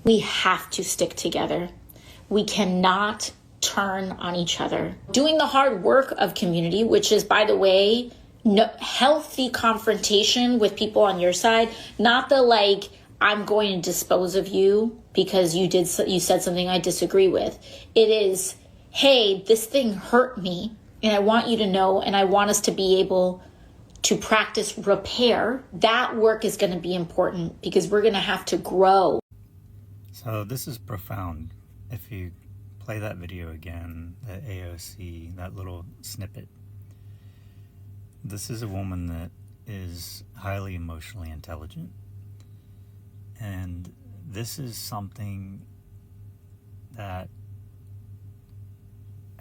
We have to stick together. We cannot turn on each other. Doing the hard work of community, which is, by the way, no, healthy confrontation with people on your side, not the like, I'm going to dispose of you because you said something I disagree with. It is, hey, this thing hurt me and I want you to know, and I want us to be able to practice repair. That work is going to be important because we're going to have to grow. So this is profound. If you play that video again, the AOC, that little snippet, this is a woman that is highly emotionally intelligent. And this is something that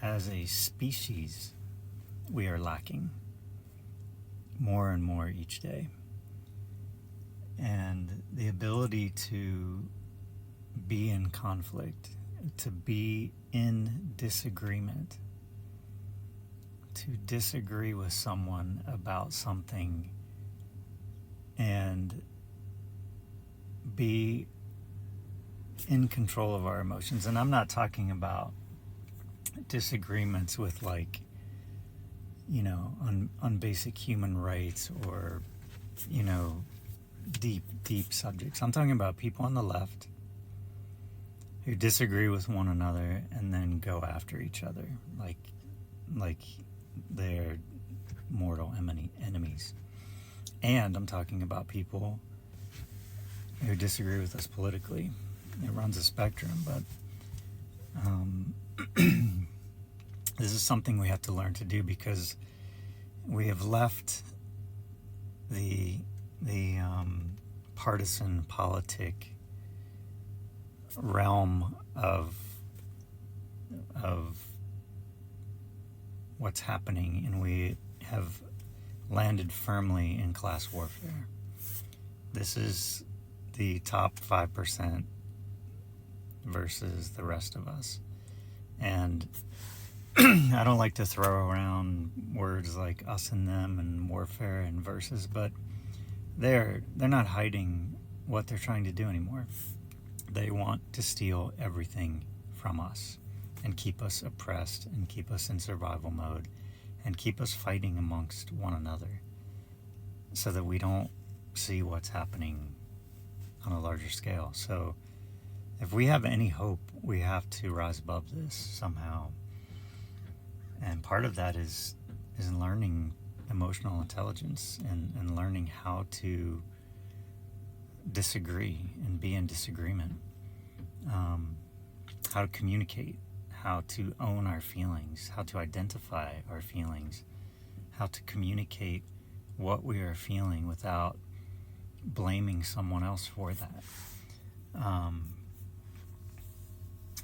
as a species we are lacking more and more each day. And the ability to be in conflict, to be in disagreement, to disagree with someone about something and be in control of our emotions. And I'm not talking about disagreements with, like, you know, on basic human rights or, you know, deep subjects. I'm talking about people on the left who disagree with one another and then go after each other like they're mortal enemies. And I'm talking about people who disagree with us politically. It runs a spectrum, but this is something we have to learn to do because we have left the partisan politic realm of what's happening, and we have landed firmly in class warfare. This is the top 5% versus the rest of us. And I don't like to throw around words like us and them and warfare and versus, but they're not hiding what they're trying to do anymore. They want to steal everything from us and keep us oppressed and keep us in survival mode and keep us fighting amongst one another so that we don't see what's happening on a larger scale. So if we have any hope, we have to rise above this somehow. And part of that is learning emotional intelligence and learning how to disagree and be in disagreement, how to communicate, how to own our feelings, how to identify our feelings, how to communicate what we are feeling without blaming someone else for that.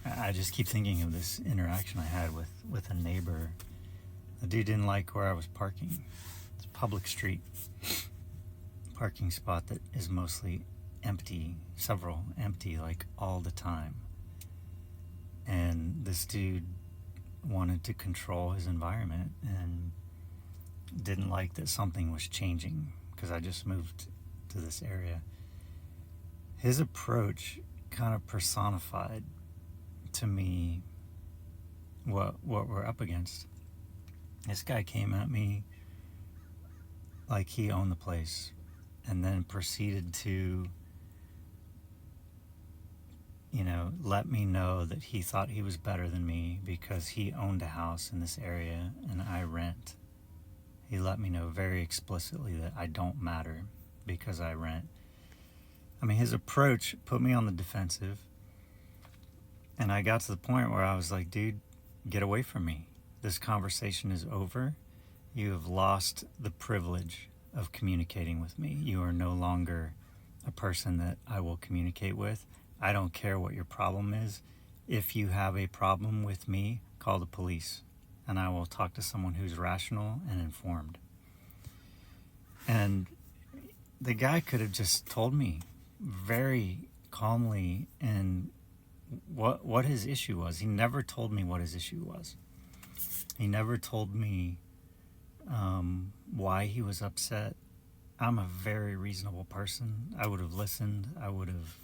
I just keep thinking of this interaction I had with a neighbor. The dude didn't like where I was parking. It's a public street parking spot that is mostly empty, several empty, like all the time. And this dude wanted to control his environment and didn't like that something was changing because I just moved to this area. His approach kind of personified to me what we're up against. This guy came at me like he owned the place and then proceeded to, you know, let me know that he thought he was better than me because he owned a house in this area and I rent. He let me know very explicitly that I don't matter because I rent. I mean, his approach put me on the defensive. And I got to the point where I was like, dude, get away from me. This conversation is over. You have lost the privilege of communicating with me. You are no longer a person that I will communicate with. I don't care what your problem is. If you have a problem with me, call the police, and I will talk to someone who's rational and informed. And the guy could have just told me very calmly and what his issue was. He never told me what his issue was. He never told me why he was upset. I'm a very reasonable person. I would have listened. I would have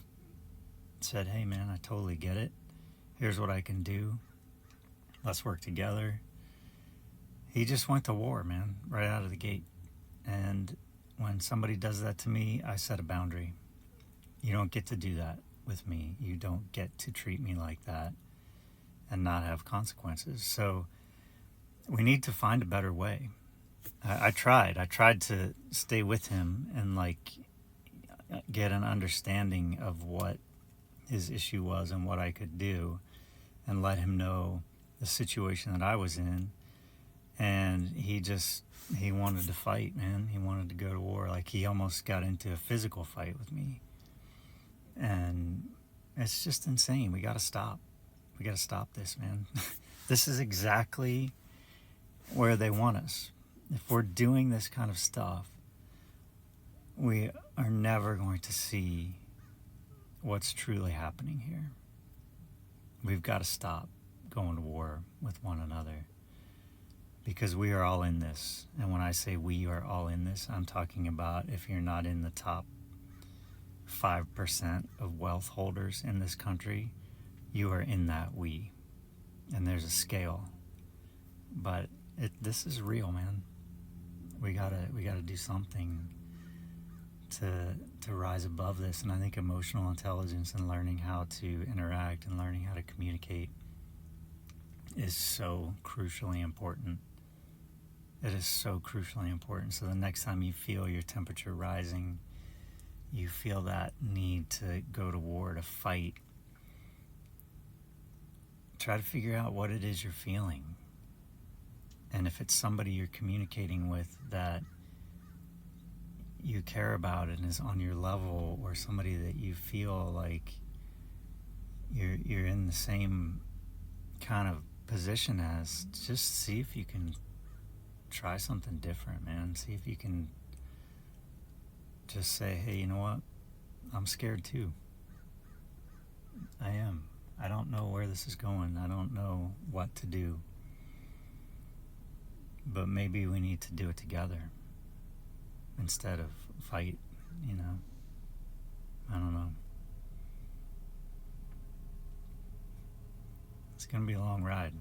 said, hey man, I totally get it. Here's what I can do. Let's work together. He just went to war, man, right out of the gate. And when somebody does that to me, I set a boundary. You don't get to do that with me. You don't get to treat me like that and not have consequences. So we need to find a better way. I tried to stay with him and like get an understanding of what his issue was and what I could do, and let him know the situation that I was in. And he wanted to fight, man. He wanted to go to war. Like, he almost got into a physical fight with me. And it's just insane. We got to stop this, man. This is exactly where they want us. If we're doing this kind of stuff, we are never going to see what's truly happening here. We've got to stop going to war with one another, because we are all in this. And when I say we are all in this, I'm talking about if you're not in the top 5% of wealth holders in this country, you are in that we. And there's a scale. But this is real, man. We gotta do something to rise above this. And I think emotional intelligence and learning how to interact and learning how to communicate is so crucially important. It is so crucially important. So the next time you feel your temperature rising, you feel that need to go to war, to fight, try to figure out what it is you're feeling. And if it's somebody you're communicating with that you care about and is on your level, or somebody that you feel like you're in the same kind of position as, just see if you can try something different, man. See if you can just say, hey, you know what? I'm scared too. I am. I don't know where this is going. I don't know what to do. But maybe we need to do it together instead of fight, you know. I don't know. It's going to be a long ride.